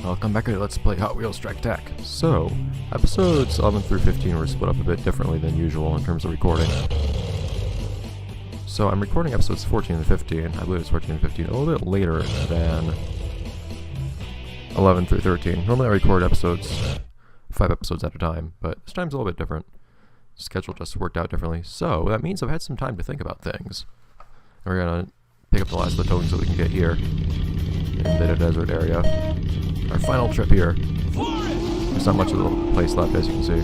Welcome back to Let's Play Hot Wheels Strike Attack. So, episodes 11 through 15 were split up a bit differently than usual in terms of recording. So I'm recording episodes 14 and 15, I believe it's 14 and 15, a little bit later than 11 through 13. Normally I record episodes, 5 episodes at a time, but this time's a little bit different. The schedule just worked out differently. So that means I've had some time to think about things. And we're gonna pick up the last of the tokens that we can get here in the desert area. Our final trip here. There's not much of the place left, as you can see.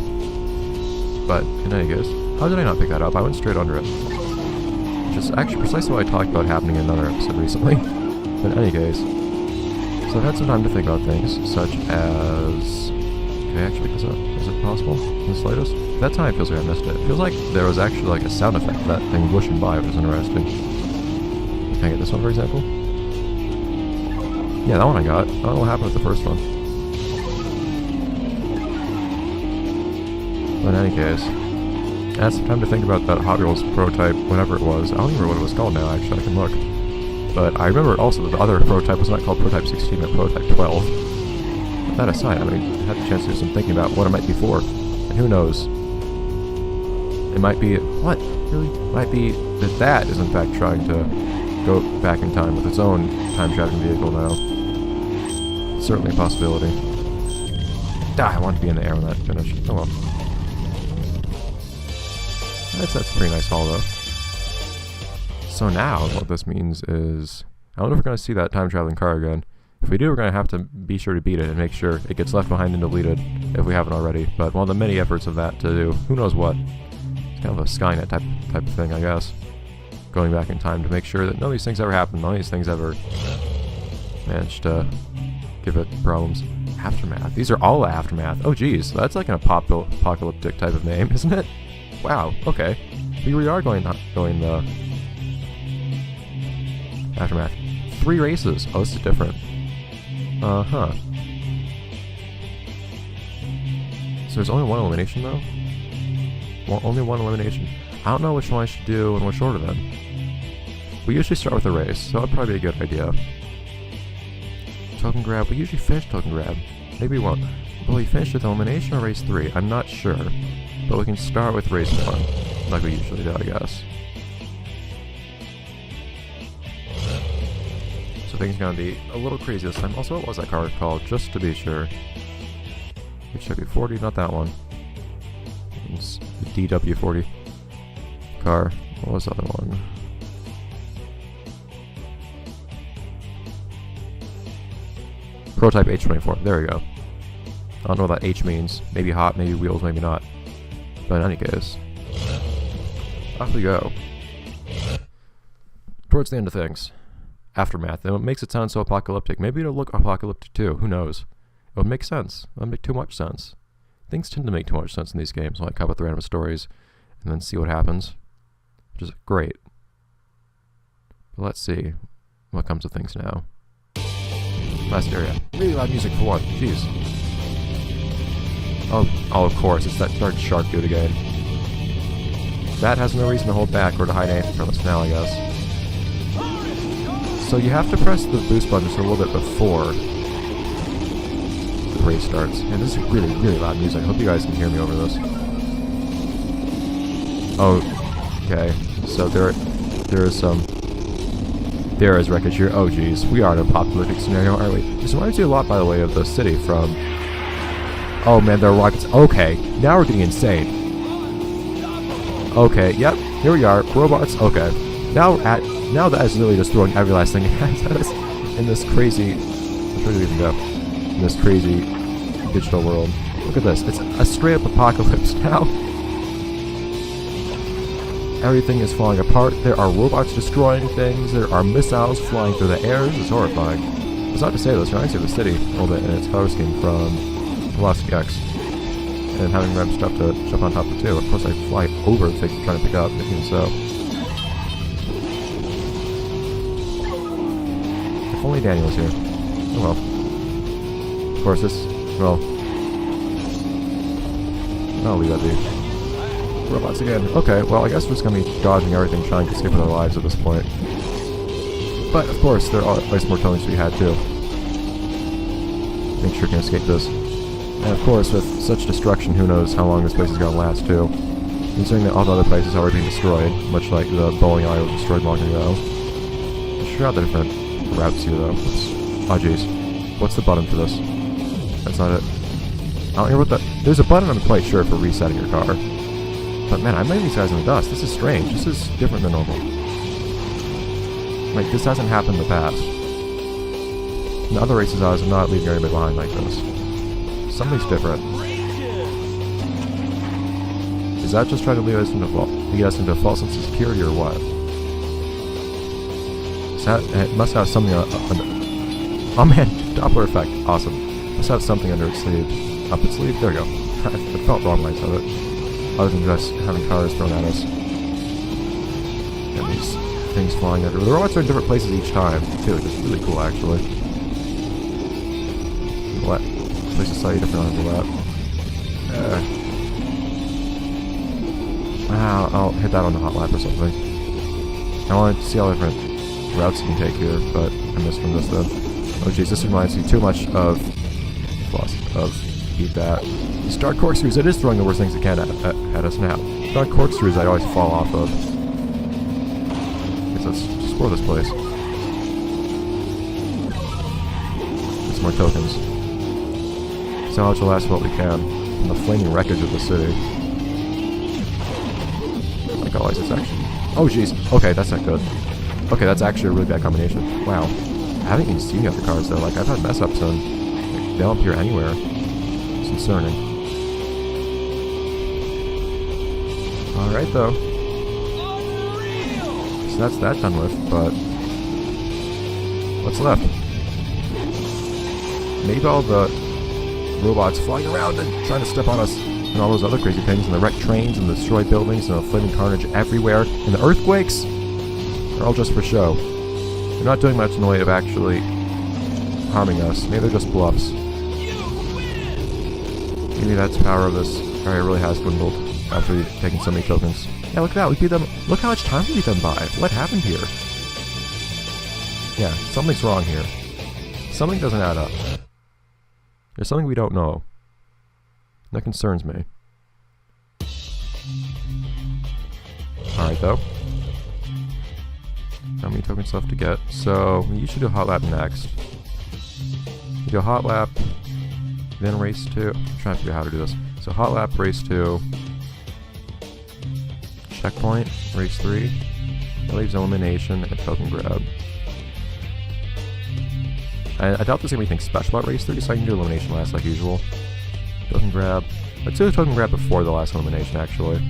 But in any case, how did I not pick that up? I went straight under it. Which is actually precisely what I talked about happening in another episode recently. But in any case, so I've had some time to think about things, such as... Can I actually pick this up? Is it possible? In the slightest? That time it feels like I missed it. It feels like there was actually like a sound effect of that thing whooshing by, which was interesting. Can I get this one, for example? Yeah, that one I got. I don't know what happened with the first one. But in any case, I had some time to think about that Hot Wheels prototype, whatever it was. I don't even remember what it was called now, actually. I can look. But I remember also that the other prototype was not called Prototype 16, but Prototype 12. But that aside, I mean, I had the chance to do some thinking about what it might be for. And who knows? It might be... What? Really? It might be that that is in fact trying to go back in time with its own time-traveling vehicle now. Certainly a possibility. I want to be in the air when that finished. Oh well. That's a pretty nice haul though. So now, what this means is... I don't know if we're going to see that time-traveling car again. If we do, we're going to have to be sure to beat it and make sure it gets left behind and deleted, if we haven't already. But one of the many efforts of that to do, who knows what. It's kind of a Skynet type of thing, I guess. Going back in time to make sure that none of these things ever happen, none of these things ever managed to give it problems. Aftermath. These are all Aftermath. Oh geez, that's like an apocalyptic type of name, isn't it? Wow, okay. We really are going the Aftermath. 3 races. Oh, this is different. Uh-huh. So there's only one elimination though? Well, only one elimination. I don't know which one I should do and which order then. We usually start with a race, so that'd probably be a good idea. Token grab. We usually finish token grab. Maybe we won't. Will we finish with elimination or race 3? I'm not sure. But we can start with race 1, like we usually do, I guess. So things are gonna be a little crazy this time. Also, what was that car called? Just to be sure. HW40, not that one. It's the DW40 car. What was the other one? Prototype H24. There we go. I don't know what that H means. Maybe hot, maybe wheels, maybe not. But in any case, off we go. Towards the end of things. Aftermath. And what makes it sound so apocalyptic? Maybe it'll look apocalyptic too. Who knows? It would make sense. It would make too much sense. Things tend to make too much sense in these games. Like come up with random stories and then see what happens. Which is great. But let's see what comes of things now. Last area. Really loud music for one. Jeez. Oh, of course. It's that dark shark dude again. That has no reason to hold back or to hide anything from us now, I guess. So you have to press the boost button just a little bit before the race starts. And this is really, really loud music. I hope you guys can hear me over this. Oh, okay. So there is some... There is wreckage here. Oh geez, we are in an apocalyptic scenario, aren't we? This reminds me a lot, by the way, of the city from... Oh man, there are rockets. Okay, now we're getting insane. Okay, yep, here we are. Robots, okay. Now that is really just throwing every last thing at us in this crazy... Where do we even go? In this crazy digital world. Look at this, it's a straight up apocalypse now. Everything is falling apart. There are robots destroying things. There are missiles flying through the air. This is horrifying. It's not to say this. Reminds me of the city a little bit in its color scheme from Velocity X. And having random stuff to jump on top of too. Of course I fly over the thing trying to pick up, but even so. If only Daniel was here. Oh well. Of course this... Well... I'll leave that be. Robots again. Okay, well I guess we're just gonna be dodging everything, trying to escape with our lives at this point. But of course, there are always more tokens to be had too. make sure you can escape this. And of course, with such destruction, who knows how long this place is going to last, too. Considering that all the other places are already being destroyed, much like the bowling alley was destroyed long ago. I sure out the different routes here, though. Oh, jeez. What's the button for this? That's not it. I don't hear what the... There's a button, I'm quite sure, for resetting your car. But man, I'm leaving these guys in the dust. This is strange. This is different than normal. Like, this hasn't happened in the past. In the other races, I was not leaving anybody behind like this. Something's different. Is that just trying to lead us into a false sense of security or what? Is that... It must have something... oh man, Doppler effect. Awesome. Must have something under its sleeve. Up its sleeve? There we go. It felt wrong when I said it. Other than just having cars thrown at us. And these things flying everywhere. The robots are in different places each time, too, which is really cool, actually. What? Places slightly different on that. I'll hit that on the hot lap or something. I want to see all different routes you can take here, but I missed from this though. Oh jeez, this reminds me too much of Eat That. These dark corkscrews, it is throwing the worst things it can at us now. Dark corkscrews I always fall off of. Guess let's explore this place. Get some more tokens. Salvage the last what we can from the flaming wreckage of the city. Like always, it's actually... Oh jeez, okay, that's not good. Okay, that's actually a really bad combination. Wow. I haven't even seen the other cars though, like I've had mess ups and they don't appear anywhere. It's concerning. Alright though. So that's that done with, but... What's left? Maybe all the robots flying around and trying to step on us and all those other crazy things, and the wrecked trains and the destroyed buildings and the flaming carnage everywhere, and the earthquakes are all just for show. They're not doing much in the way of actually harming us. Maybe they're just bluffs. Maybe that's the power of this area really has dwindled after taking so many tokens. Yeah, look at that. We beat them. Look how much time we beat them by. What happened here? Yeah, something's wrong here. Something doesn't add up. There's something we don't know. That concerns me. Alright, though. How many tokens left to get? So, we usually do a hot lap next. You do a hot lap, then race 2. I'm trying to figure out how to do this. So, hot lap, race 2. Checkpoint, race 3. That leaves elimination and token grab. I doubt there's anything special about race 3, so I can do elimination last like usual. Token grab. Let's do the token grab before the last elimination, actually.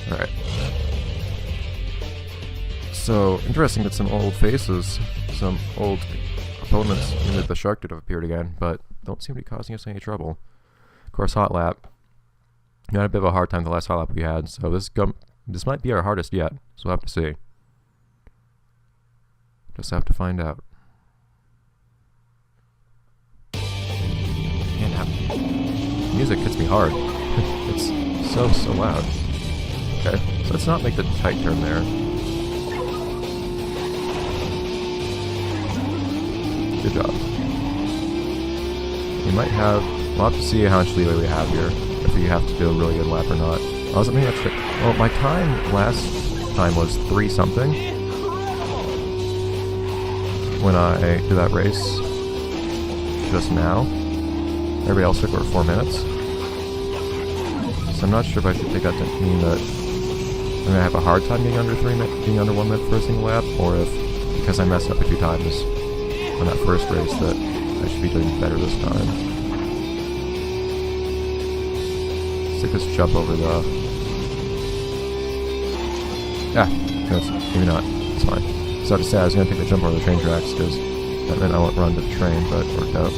Alright. So, interesting that some old faces, some old opponents, even the shark did have appeared again, but don't seem to be causing us any trouble. Of course, hot lap. We had a bit of a hard time the last hot lap we had, so this might be our hardest yet, so we'll have to see. Just have to find out. Man, that music hits me hard. It's so loud. Okay, so let's not make the tight turn there. Good job. We might have... We'll have to see how much leeway we have here. If we have to do a really good lap or not. Oh, I think that's it. Well, my time last time was 3 something. When I did that race just now. Everybody else took over 4 minutes. So I'm not sure if I should take that to mean that I'm gonna have a hard time getting under 1 minute for a single lap, or if because I messed up a few times on that first race that I should be doing better this time. Let's take this jump over the... no, maybe not. It's fine. So I have to say I was going to take the jump over the train tracks because that meant I won't run to the train, but it worked out.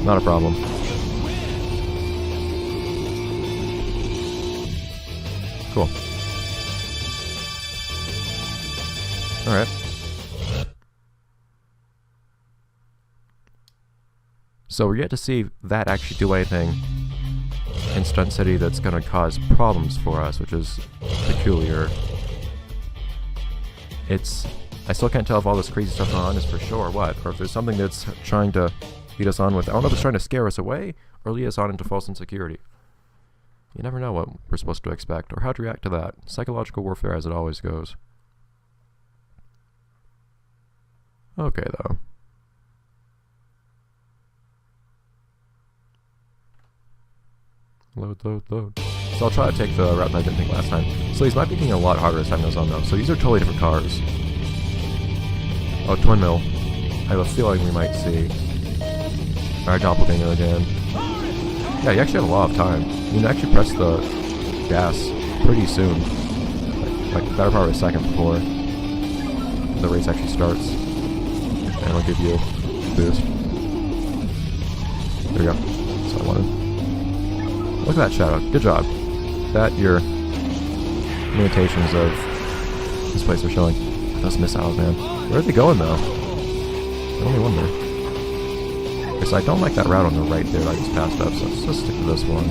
Not a problem. Cool. Alright. So we're yet to see that actually do anything in Stunt City that's going to cause problems for us, which is peculiar. I still can't tell if all this crazy stuff going on is for show or what, or if there's something that's trying to lead us on with, I don't know if it's trying to scare us away or lead us on into false insecurity. You never know what we're supposed to expect or how to react to that. Psychological warfare as it always goes. Okay, though. Load. So I'll try to take the route that I didn't take last time. So these might be getting a lot harder as time goes on, though. So these are totally different cars. Oh, Twin Mill. I have a feeling we might see our doppelganger again. Yeah, you actually have a lot of time. You can actually press the gas pretty soon. Like better part of a second before the race actually starts. And it'll give you a boost. There we go. That's what I wanted. Look at that shadow. Good job. That your limitations of this place are showing. Those missiles, man. Where are they going, though? I only wonder. Okay, so I don't like that route on the right there that I just passed up, so let's just stick to this one.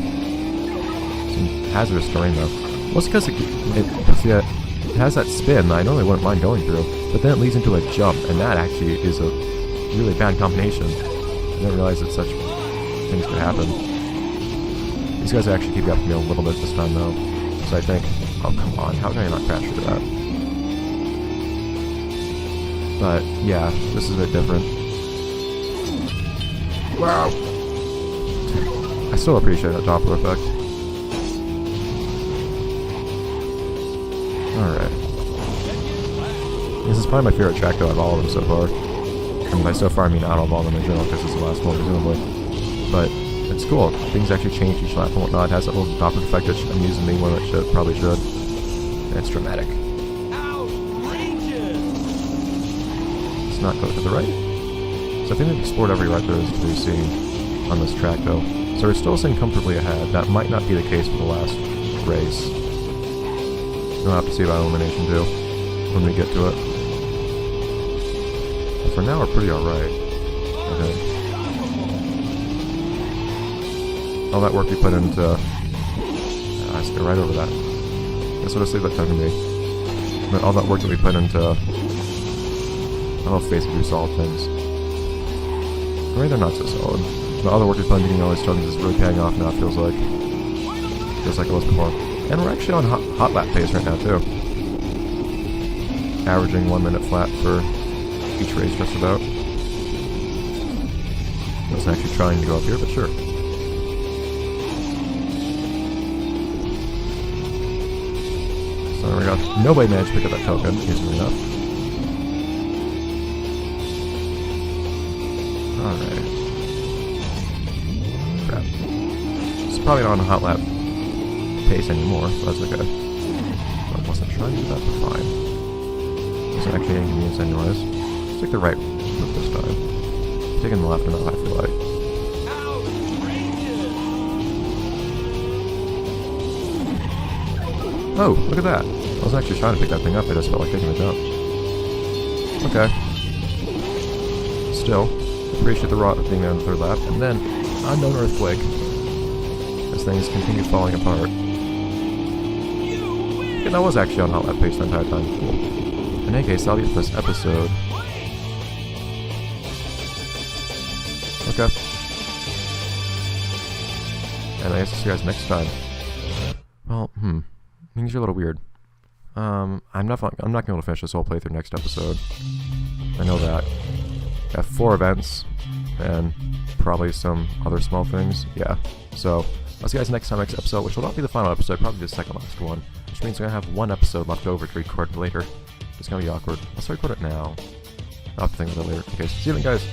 Some hazardous terrain, though. Mostly because it has that spin that I normally wouldn't mind going through, but then it leads into a jump, and that actually is a really bad combination. I didn't realize that such things could happen. These guys actually keep up to me a little bit this time, though. So I think, oh, come on, how can I not crash into that? But, yeah, this is a bit different. Wow! I still appreciate that Doppler effect. Alright. This is probably my favorite track, though, out of all of them so far. And by so far, I mean out of all of them in general, because it's the last one, presumably. But it's cool. Things actually change each lap and whatnot. It has that little Doppler effect which amuses me when it probably should. And it's dramatic. Let's not go to the right. So I think we've explored every right there is to be seen on this track, though. So we're still sitting comfortably ahead. That might not be the case for the last race. We'll have to see about elimination, too, when we get to it. But for now, we're pretty alright, I think. All that work we put into... I skip right over that. Guess we'll just leave that time to me. But all that work that we put into... I love basically solid things. Maybe they're not so solid. But all the work we put into getting all these tokens is really paying off now, it feels like. Just like it was before. And we're actually on hot lap pace right now, too. Averaging 1 minute flat for each race, just about. I wasn't actually trying to go up here, but sure. So there we go. Nobody managed to pick up that token, easily enough. Alright. Crap. It's probably not on a hot lap pace anymore, so that's okay. I wasn't trying to do that, but fine. Wasn't actually an inconvenience anyways. Let's take the right route this time. Taking the left enough, I feel like. Oh, look at that. I was actually trying to pick that thing up, I just felt like taking a jump. Okay. Still, appreciate the rot of being there on the third lap, and then, unknown earthquake. As things continue falling apart. And I was actually on hot lap pace the entire time. Cool. In any case, that'll be it for this episode. Okay. And I guess I'll see you guys next time. Well, things are a little weird. I'm not gonna be able to finish this whole playthrough next episode. I know that. I have 4 events, and probably some other small things. Yeah. So, I'll see you guys next time, next episode, which will not be the final episode, probably the second last one. Which means we're gonna have 1 episode left over to record later. It's gonna be awkward. Let's record it now. I'll have to think of it later. Okay, see you then, guys.